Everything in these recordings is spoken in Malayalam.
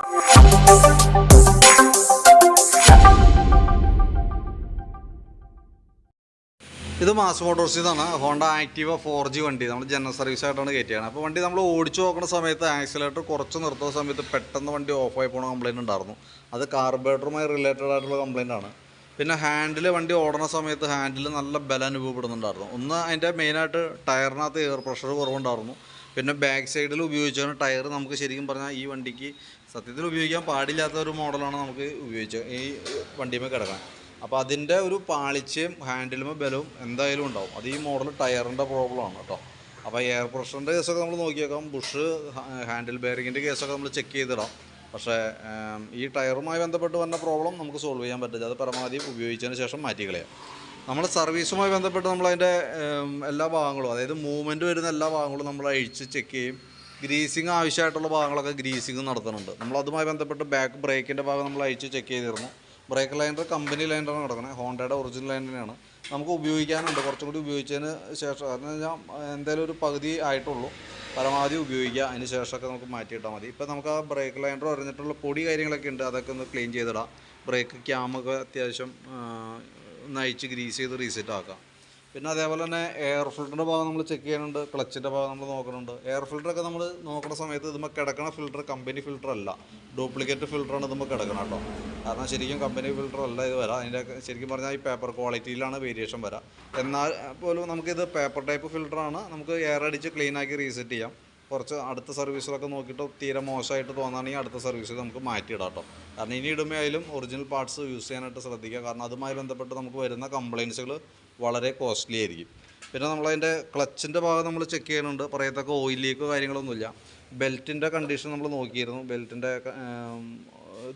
ഇത് മാസ് മോട്ടോഴ്സിൽ നിന്നാണ് ഹോണ്ട ആക്റ്റീവ 4G വണ്ടി നമ്മൾ ജനറൽ സർവീസായിട്ടാണ് കയറ്റിയാണ്. അപ്പോൾ വണ്ടി നമ്മൾ ഓടിച്ചു നോക്കുന്ന സമയത്ത് ആക്സിലേറ്റർ കുറച്ച് നിർത്തുന്ന സമയത്ത് പെട്ടെന്ന് വണ്ടി ഓഫായി പോകുന്ന കംപ്ലയിൻറ്റ് ഉണ്ടായിരുന്നു. അത് കാർബറേറ്ററുമായി റിലേറ്റഡ് ആയിട്ടുള്ള കംപ്ലയിൻ്റ് ആണ്. പിന്നെ ഹാൻഡിൽ വണ്ടി ഓടുന്ന സമയത്ത് ഹാൻഡിൽ നല്ല ബലം അനുഭവപ്പെടുന്നുണ്ടായിരുന്നു. ഒന്ന് അതിൻ്റെ മെയിനായിട്ട് ടയറിനകത്ത് എയർ പ്രഷർ കുറവുണ്ടായിരുന്നു. പിന്നെ ബാക്ക് സൈഡിൽ ഉപയോഗിച്ചാണ് ടയർ നമുക്ക് ശരിക്കും പറഞ്ഞാൽ ഈ വണ്ടിക്ക് സത്യത്തിൽ ഉപയോഗിക്കാൻ പാടില്ലാത്ത ഒരു മോഡലാണ് നമുക്ക് ഉപയോഗിച്ചത് ഈ വണ്ടിയുമേ കിടക്കാൻ. അപ്പോൾ അതിൻ്റെ ഒരു പാളിച്ചയും ഹാൻഡിലുമേ ബലവും എന്തായാലും ഉണ്ടാവും. അത് ഈ മോഡൽ ടയറിൻ്റെ പ്രോബ്ലമാണ് കേട്ടോ. അപ്പോൾ എയർ പ്രഷറിൻ്റെ കേസൊക്കെ നമ്മൾ നോക്കിയേക്കാം, ബുഷ് ഹാൻഡിൽ ബെയറിങ്ങിൻ്റെ കേസൊക്കെ നമ്മൾ ചെക്ക് ചെയ്തിടാം. പക്ഷേ ഈ ടയറുമായി ബന്ധപ്പെട്ട് വന്ന പ്രോബ്ലം നമുക്ക് സോൾവ് ചെയ്യാൻ പറ്റില്ല. അത് പരമാവധി ഉപയോഗിച്ചതിന് ശേഷം മാറ്റി കളയാം. നമ്മൾ സർവീസുമായി ബന്ധപ്പെട്ട് നമ്മളതിൻ്റെ എല്ലാ ഭാഗങ്ങളും, അതായത് മൂവ്മെൻറ്റ് വരുന്ന എല്ലാ ഭാഗങ്ങളും നമ്മൾ അഴിച്ച് ചെക്ക് ചെയ്യും. ഗ്രീസിങ് ആവശ്യമായിട്ടുള്ള ഭാഗങ്ങളൊക്കെ ഗ്രീസിങ് നടത്തുന്നുണ്ട്. നമ്മളതുമായി ബന്ധപ്പെട്ട് ബാക്ക് ബ്രേക്കിൻ്റെ ഭാഗം നമ്മൾ അഴിച്ച് ചെക്ക് ചെയ്തിരുന്നു. ബ്രേക്ക് ലൈനർ കമ്പനി ലൈനറാണ് കിടക്കുന്നത്, ഹോണ്ടയുടെ ഒറിജിനൽ ലൈനറാണ്. നമുക്ക് ഉപയോഗിക്കാനുണ്ട്, കുറച്ചും കൂടി ഉപയോഗിച്ചതിന് ശേഷം, കാരണം വെച്ചാൽ എന്തായാലും ഒരു പകുതി ആയിട്ടുള്ളൂ, പരമാവധി ഉപയോഗിക്കുക. അതിന് ശേഷമൊക്കെ നമുക്ക് മാറ്റിയിട്ടാൽ മതി. ഇപ്പോൾ നമുക്ക് ആ ബ്രേക്ക് ലൈനർ അറിഞ്ഞിട്ടുള്ള പൊടി കാര്യങ്ങളൊക്കെ ഉണ്ട്, അതൊക്കെ ഒന്ന് ക്ലീൻ ചെയ്തിടാം. ബ്രേക്ക് ക്യാമൊക്കെ അത്യാവശ്യം ഒന്ന് അഴിച്ച് ഗ്രീസ് ചെയ്ത് റീസെറ്റ് ആക്കാം. പിന്നെ അതേപോലെ തന്നെ എയർ ഫിൽറ്ററിൻ്റെ ഭാഗം നമ്മൾ ചെക്ക് ചെയ്യാനുണ്ട്, ക്ലച്ചിൻ്റെ ഭാഗം നമ്മൾ നോക്കുന്നുണ്ട്. എയർ ഫിൽറ്ററൊക്കെ നമ്മൾ നോക്കുന്ന സമയത്ത് ഇതുമ്പോൾ കിടക്കണ ഫിൽറ്റർ കമ്പനി ഫിൽറ്റർ അല്ല, ഡ്യൂപ്ലിക്കേറ്റ് ഫിൽറ്ററാണ് ഇതുമ്പോൾ കിടക്കണം കേട്ടോ. കാരണം ശരിക്കും കമ്പനി ഫിൽറ്റർ അല്ല ഇത് വരാം. അതിൻ്റെ ശരിക്കും പറഞ്ഞാൽ ഈ പേപ്പർ ക്വാളിറ്റിയിലാണ് വേരിയേഷൻ വരാം. എന്നാൽ പോലും നമുക്കിത് പേപ്പർ ടൈപ്പ് ഫിൽറ്ററാണ്. നമുക്ക് എയർ അടിച്ച് ക്ലീനാക്കി റീസെറ്റ് ചെയ്യാം. കുറച്ച് അടുത്ത സർവീസിലൊക്കെ നോക്കിയിട്ട് തീരെ മോശമായിട്ട് തോന്നുകയാണെങ്കിൽ അടുത്ത സർവീസിൽ നമുക്ക് മാറ്റിയിടാം കേട്ടോ. കാരണം ഇനി ഇടുമ്പോൾ ആയാലും ഒറിജിനൽ പാർട്സ് യൂസ് ചെയ്യാനായിട്ട് ശ്രദ്ധിക്കുക. കാരണം അതുമായി ബന്ധപ്പെട്ട് നമുക്ക് വരുന്ന കംപ്ലയിൻസുകൾ വളരെ കോസ്റ്റ്ലി ആയിരിക്കും. പിന്നെ നമ്മളതിൻ്റെ ക്ലച്ചിൻ്റെ ഭാഗം നമ്മൾ ചെക്ക് ചെയ്യുന്നുണ്ട്. പറയത്തക്ക ഓയിൽ ലീക്കോ കാര്യങ്ങളൊന്നുമില്ല. ബെൽറ്റിൻ്റെ കണ്ടീഷൻ നമ്മൾ നോക്കിയിരുന്നു. ബെൽറ്റിൻ്റെ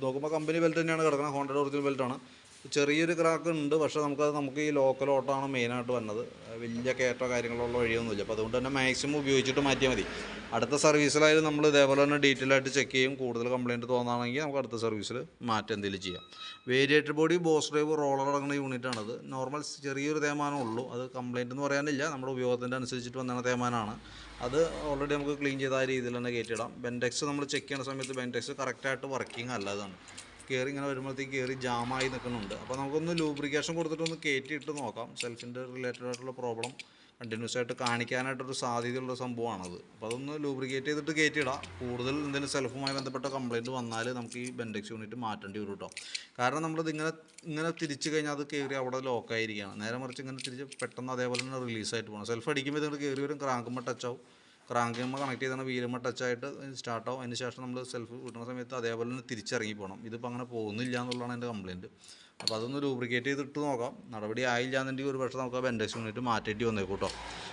നോക്കുമ്പോൾ കമ്പനി ബെൽറ്റ് തന്നെയാണ് കിടക്കുന്നത്, ഹോണ്ടയുടെ ഒറിജിനൽ ബെൽറ്റാണ്. ചെറിയൊരു ക്രാക്ക് ഉണ്ട്, പക്ഷേ നമുക്ക് ഈ ലോക്കൽ ഓട്ടമാണ് മെയിനായിട്ട് വന്നത്. വലിയ കയറ്റോ കാര്യങ്ങളുള്ള വഴിയൊന്നുമില്ല. അപ്പോൾ അതുകൊണ്ട് തന്നെ മാക്സിമം ഉപയോഗിച്ചിട്ട് മാറ്റിയാൽ മതി. അടുത്ത സർവീസിലായാലും നമ്മൾ ഇതേപോലെ തന്നെ ഡീറ്റെയിൽ ആയിട്ട് ചെക്ക് ചെയ്യും. കൂടുതൽ കംപ്ലയിൻറ്റ് തോന്നുകയാണെങ്കിൽ നമുക്ക് അടുത്ത സർവീസിൽ മാറ്റം എന്തെങ്കിലും ചെയ്യാം. Variator body boss drive roller അടങ്ങുന്ന യൂണിറ്റാണത്. നോർമൽ ചെറിയൊരു തേയ്മാനം ഉള്ളൂ, അത് കംപ്ലയിൻ്റ് എന്ന് പറയാനില്ല, നമ്മുടെ ഉപയോഗത്തിൻ്റെ അനുസരിച്ചിട്ട് വന്ന തേയ്മാനമാണ്. അത് ഓൾറെഡി നമുക്ക് ക്ലീൻ ചെയ്ത ആ രീതിയിൽ തന്നെ കയറ്റിയിടാം. ബെൻഡെക്സ് നമ്മൾ ചെക്ക് ചെയ്യുന്ന സമയത്ത് ബെൻഡെക്സ് കറക്റ്റായിട്ട് വർക്കിംഗ് അല്ലതാണ്. കയറി ഇങ്ങനെ വരുമ്പോഴത്തേക്ക് കയറി ജാമായി നിൽക്കുന്നുണ്ട്. അപ്പോൾ നമുക്കൊന്ന് ലൂബ്രിക്കേഷൻ കൊടുത്തിട്ടൊന്ന് കയറ്റിയിട്ട് നോക്കാം. സെൽഫിൻ്റെ റിലേറ്റഡ് ആയിട്ടുള്ള പ്രോബ്ലം കണ്ടിന്യൂസ് ആയിട്ട് കാണിക്കാനായിട്ടൊരു സാധ്യതയുള്ള സംഭവമാണത്. അപ്പോൾ അതൊന്ന് ലൂബ്രിക്കേറ്റ് ചെയ്തിട്ട് കയറ്റിയിടാം. കൂടുതൽ എന്തെങ്കിലും സെൽഫുമായി ബന്ധപ്പെട്ട കംപ്ലയിൻറ്റ് വന്നാൽ നമുക്ക് ഈ ബെൻഡെക്സ് യൂണിറ്റ് മാറ്റേണ്ടി വരും കേട്ടോ. കാരണം നമ്മളിത് ഇങ്ങനെ തിരിച്ച് കഴിഞ്ഞാൽ അത് കയറി അവിടെ ലോക്കായിരിക്കുകയാണ്. നേരെ മറിച്ച് ഇങ്ങനെ തിരിച്ച് പെട്ടെന്ന് അതേപോലെ തന്നെ റിലീസായിട്ട് പോകണം. സെൽഫ് അടിക്കുമ്പോൾ ഇതിന് കയറി വരും, ക്രാങ്കുമ്പോൾ ടച്ചാവും. ക്രാങ്കുമ്പോൾ കണക്ട് ചെയ്താണ് വീലുമ്പോൾ ടച്ചായിട്ട് സ്റ്റാർട്ടാവും. അതിന് ശേഷം നമ്മൾ സെൽഫ് കിട്ടുന്ന സമയത്ത് അതേപോലെ തന്നെ തിരിച്ചിറങ്ങി പോകണം. ഇതിപ്പോൾ അങ്ങനെ പോകുന്നില്ല എന്നുള്ളതാണ് എൻ്റെ കംപ്ലയിൻറ്റ്. അപ്പോൾ അതൊന്ന് ലൂബ്രിക്കേറ്റ് ചെയ്തിട്ട് നോക്കാം. നടപടി ആയില്ല എന്നുണ്ടെങ്കിൽ ഒരു പക്ഷേ നമുക്ക് ആ ബെൻഡെക്സ് യൂണിറ്റ് മാറ്റേണ്ടി വന്നേക്കും കേട്ടോ.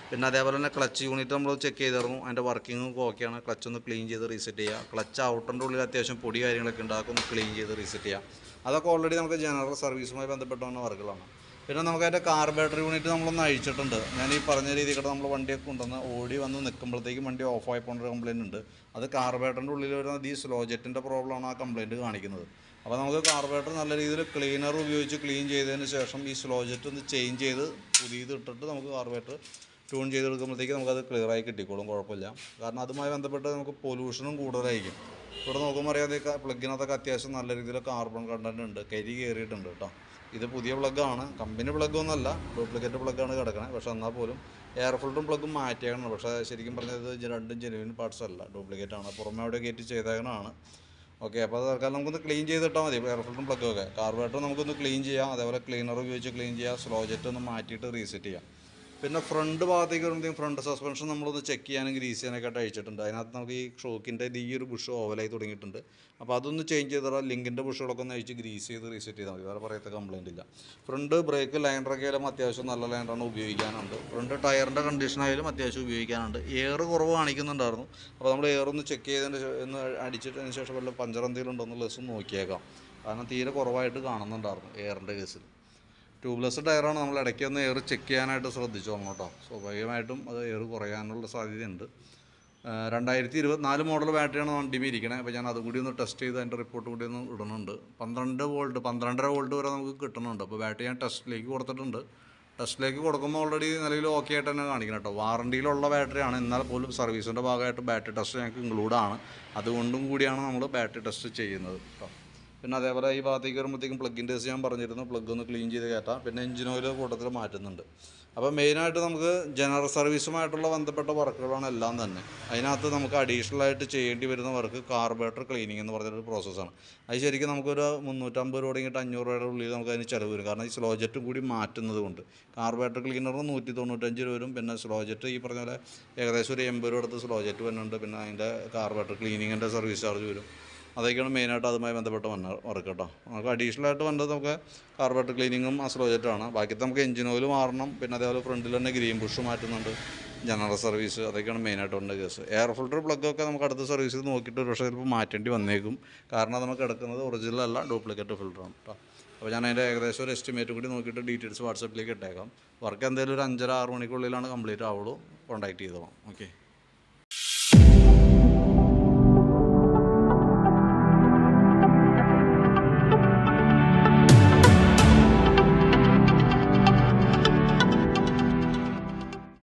പിന്നെ അതേപോലെ തന്നെ ക്ലച്ച് യൂണിറ്റ് നമ്മൾ ചെക്ക് ചെയ്തിരുന്നു, അതിൻ്റെ വർക്കിംഗ് ഓക്കെയാണ്. ക്ലച്ച് ഒന്ന് ക്ലീൻ ചെയ്ത് റീസെറ്റ് ചെയ്യുക. ക്ലച്ച് ഔട്ടറിൻ്റെ ഉള്ളിൽ അത്യാവശ്യം പൊടി കാര്യങ്ങളൊക്കെ ഉണ്ട്, അതൊക്കെ ഒന്ന് ക്ലീൻ ചെയ്ത് റീസെറ്റ് ചെയ്യുക. അതൊക്കെ ഓൾറെഡി നമുക്ക് ജനറൽ സർവീസുമായി ബന്ധപ്പെട്ട് വന്ന വർക്കുകളാണ്. പിന്നെ നമുക്ക് അതിൻ്റെ കാർബറേറ്റർ യൂണിറ്റ് നമ്മളൊന്ന് അഴിച്ചിട്ടുണ്ട്. ഞാൻ ഈ പറഞ്ഞ രീതിയിൽ നമ്മൾ വണ്ടിയൊക്കെ കൊണ്ടുവന്ന് ഓടി വന്ന് നിൽക്കുമ്പോഴത്തേക്കും വണ്ടി ഓഫായി പോകുന്ന കംപ്ലയിൻ്റ് ഉണ്ട്. അത് കാർബറേറ്ററിൻ്റെ ഉള്ളിൽ വരുന്ന ഈ സ്ലോ ജെറ്റിൻ്റെ പ്രോബ്ലമാണ് ആ കംപ്ലയിൻറ്റ് കാണിക്കുന്നത്. അപ്പോൾ നമുക്ക് കാർബറേറ്റർ നല്ല രീതിയിൽ ക്ലീനർ ഉപയോഗിച്ച് ക്ലീൻ ചെയ്തതിന് ശേഷം ഈ സ്ലോ ജെറ്റ് ഒന്ന് ചേഞ്ച് ചെയ്ത് പുതിയത് ഇട്ടിട്ട് നമുക്ക് കാർബറേറ്റർ ട്യൂൺ ചെയ്തെടുക്കുമ്പോഴത്തേക്ക് നമുക്കത് ക്ലിയറായി കിട്ടിക്കോളും, കുഴപ്പമില്ല. കാരണം അതുമായി ബന്ധപ്പെട്ട് നമുക്ക് പൊല്യൂഷനും കൂടുതലായിരിക്കും. ഇവിടെ നോക്കുമ്പോൾ അറിയാതെ പ്ലഗിനകത്തൊക്കെ അത്യാവശ്യം നല്ല രീതിയിൽ കാർബൺ കണ്ടൻറ്റ് ഉണ്ട്, കരി കയറിയിട്ടുണ്ട് കേട്ടോ. ഇത് പുതിയ പ്ലഗ്ഗാണ്, കമ്പനി പ്ലഗ്ഗൊന്നുമല്ല, ഡ്യൂപ്ലിക്കേറ്റ് പ്ലഗ്ഗാണ് കിടക്കണത്. പക്ഷേ എന്നാൽ പോലും എയർ ഫിൽറ്ററും പ്ലഗും മാറ്റിയേക്കണം. പക്ഷേ ശരിക്കും പറഞ്ഞത് ഇത് രണ്ടും ജെനുവിൻ പാർട്സ് അല്ല, ഡ്യൂപ്ലിക്കേറ്റ് ആണ്. പുറമെ അവിടെ കയറ്റി ചെയ്തേക്കണതാണ്. ഓക്കെ, അപ്പോൾ അത് തൽക്കാലം നമുക്കൊന്ന് ക്ലീൻ ചെയ്തിട്ടാൽ മതി എയർ ഫിൽറ്ററും പ്ലഗ്ഗൊക്കെ. കാർബറേറ്റർ നമുക്കൊന്ന് ക്ലീൻ ചെയ്യാം, അതേപോലെ ക്ലീനർ ഉപയോഗിച്ച് ക്ലീൻ ചെയ്യാം, സ്ലോ ജെറ്റ് ഒന്ന് മാറ്റിയിട്ട് റീസെറ്റ് ചെയ്യാം. പിന്നെ ഫ്രണ്ട് ഭാഗത്തേക്ക് വരുമ്പോഴത്തേക്കും ഫ്രണ്ട് സസ്പെൻഷൻ നമ്മളൊന്ന് ചെക്ക് ചെയ്യാനും ഗ്രീസ് ചെയ്യാനൊക്കെ അഴിച്ചിട്ടുണ്ട്. അതിനകത്ത് നമുക്ക് ഈ ഷോക്കിൻ്റെ ഈ ഒരു ബുഷ് ഓവലായി തുടങ്ങിയിട്ടുണ്ട്. അപ്പോൾ അതൊന്ന് ചേഞ്ച് ചെയ്താൽ ലിങ്കിൻ്റെ ബുഷുകളൊക്കെ ഒന്ന് അഴിച്ച് ഗ്രീസ് ചെയ്ത് റീസെറ്റ് ചെയ്താൽ മതി, വേറെ പറയത്ത കംപ്ലയിൻ്റ് ഇല്ല. ഫ്രണ്ട് ബ്രേക്ക് ലൈനറൊക്കെ ആയാലും അത്യാവശ്യം നല്ല ലൈനറാണ്, ഉപയോഗിക്കാനുണ്ട്. ഫ്രണ്ട് ടയറിൻ്റെ കണ്ടീഷനായാലും അത്യാവശ്യം ഉപയോഗിക്കാനുണ്ട്. എയർ കുറവ് കാണിക്കുന്നുണ്ടായിരുന്നു. അപ്പോൾ നമ്മൾ എയർ ഒന്ന് ചെക്ക് ചെയ്തതിന് ഒന്ന് അടിച്ചിട്ടതിന് ശേഷം വല്ല പഞ്ചർ എന്തെങ്കിലും ഉണ്ടോ എന്നുള്ള ദിവസം നോക്കിയേക്കാം. കാരണം തീരെ കുറവായിട്ട് കാണുന്നുണ്ടായിരുന്നു എയറിൻ്റെ കേസിൽ. ട്യൂബ്ലെസ് ടയറാണ്, നമ്മൾ ഇടയ്ക്ക് ഒന്ന് എയർ ചെക്ക് ചെയ്യാനായിട്ട് ശ്രദ്ധിച്ചോളണം കേട്ടോ. സ്വാഭാവികമായിട്ടും അത് എയർ കുറയാനുള്ള സാധ്യതയുണ്ട്. 2024 മോഡൽ ബാറ്ററിയാണ് വണ്ടിയിൽ ഇരിക്കണേ. അപ്പോൾ ഞാൻ അതുകൂടി ഒന്ന് ടെസ്റ്റ് ചെയ്ത് അതിൻ്റെ റിപ്പോർട്ട് കൂടി ഒന്ന് ഇടുന്നുണ്ട്. 12 വോൾട്ട് 12.5 വോൾട്ട് വരെ നമുക്ക് കിട്ടുന്നുണ്ട്. അപ്പോൾ ബാറ്ററി ഞാൻ ടെസ്റ്റിലേക്ക് കൊടുത്തിട്ടുണ്ട്. ടെസ്റ്റിലേക്ക് കൊടുക്കുമ്പോൾ ഓൾറെഡി നിലവിൽ ഓക്കെ ആയിട്ട് തന്നെ കാണിക്കണം കേട്ടോ. വാറണ്ടിയിലുള്ള ബാറ്ററിയാണ്, എന്നാൽ പോലും സർവീസിൻ്റെ ഭാഗമായിട്ട് ബാറ്ററി ടെസ്റ്റ് ഞങ്ങൾക്ക് ഇൻക്ലൂഡാണ്. അതുകൊണ്ടും കൂടിയാണ് നമ്മൾ ബാറ്ററി ടെസ്റ്റ് ചെയ്യുന്നത് കേട്ടോ. പിന്നെ അതേപോലെ ഈ ഭാഗത്തേക്ക് വരുമ്പോഴത്തേക്കും പ്ലഗിൻ്റെ കേസ് ഞാൻ പറഞ്ഞിരുന്നു, പ്ലഗ് ഒന്ന് ക്ലീൻ ചെയ്ത് കയറ്റാം. പിന്നെ എഞ്ചിൻ ഓയിൽ കൂട്ടത്തിൽ മാറ്റുന്നുണ്ട്. അപ്പോൾ മെയിനായിട്ട് നമുക്ക് ജനറൽ സർവീസുമായിട്ടുള്ള ബന്ധപ്പെട്ട വർക്കുകളാണ് എല്ലാം തന്നെ. അതിനകത്ത് നമുക്ക് അഡീഷണലായിട്ട് ചെയ്യേണ്ടി വരുന്ന വർക്ക് കാർബറേറ്റർ ക്ലീനിങ് എന്ന് പറഞ്ഞൊരു പ്രോസസ്സാണ്. അത് ശരിക്കും നമുക്കൊരു 350 രൂപ തുടങ്ങിയിട്ട് 500 രൂപയുടെ ഉള്ളിൽ നമുക്ക് അതിന് ചിലവ് വരും. കാരണം ഈ സ്ലോ ജെറ്റും കൂടി മാറ്റുന്നത് കൊണ്ട് കാർബറേറ്റർ ക്ലീനറിന് 195 രൂപ വരും. പിന്നെ സ്ലോ ജെറ്റ് ഈ പറഞ്ഞ പോലെ ഏകദേശം ഒരു 80 രൂപ അടുത്ത് സ്ലോ ജെറ്റ് വരുന്നുണ്ട്. പിന്നെ അതിൻ്റെ കാർബറേറ്റർ ക്ലീനിങ്ങിൻ്റെ സർവീസ് ചാർജ് വരും. അതൊക്കെയാണ് മെയിനായിട്ട് അതുമായി ബന്ധപ്പെട്ട് വർക്ക് കേട്ടോ. നമുക്ക് അഡീഷണലായിട്ട് വേണ്ടത് നമുക്ക് കാർബറേറ്റർ ക്ലീനിങ്ങും ആ സ്ലോ ജെറ്റാണ്. ബാക്കി നമുക്ക് എഞ്ചിൻ ഓയിൽ മാറണം. പിന്നെ അതേപോലെ ഫ്രണ്ടിൽ തന്നെ ഗ്രീൻ ബുഷ് മാറ്റുന്നുണ്ട്, ജനറൽ സർവീസ്, അതൊക്കെയാണ് മെയിനായിട്ട് വേണ്ട കേസ്. എയർ ഫിൽറ്റർ പ്ലഗൊക്കെ നമുക്ക് അടുത്ത സർവീസിൽ നോക്കിയിട്ട് ഒരു പക്ഷേ ചിലപ്പോൾ മാറ്റേണ്ടി വന്നേക്കും. കാരണം നമുക്ക് എടുക്കുന്നത് ഒറിജിനൽ അല്ല, ഡ്യൂപ്ലിക്കേറ്റ് ഫിൽറ്ററാണ് കേട്ടോ. അപ്പോൾ ഞാൻ അതിൻ്റെ ഏകദേശം ഒരു എസ്റ്റിമേറ്റ് കൂടി നോക്കിയിട്ട് ഡീറ്റെയിൽസ് വാട്സപ്പിലേക്ക് ഇട്ടേക്കാം. വർക്ക് എന്തായാലും ഒരു 5:30-6 മണിക്കുള്ളിലാണ് കംപ്ലീറ്റ് ആവുള്ളൂ. കോൺടാക്ട് ചെയ്തോളാം. ഓക്കെ.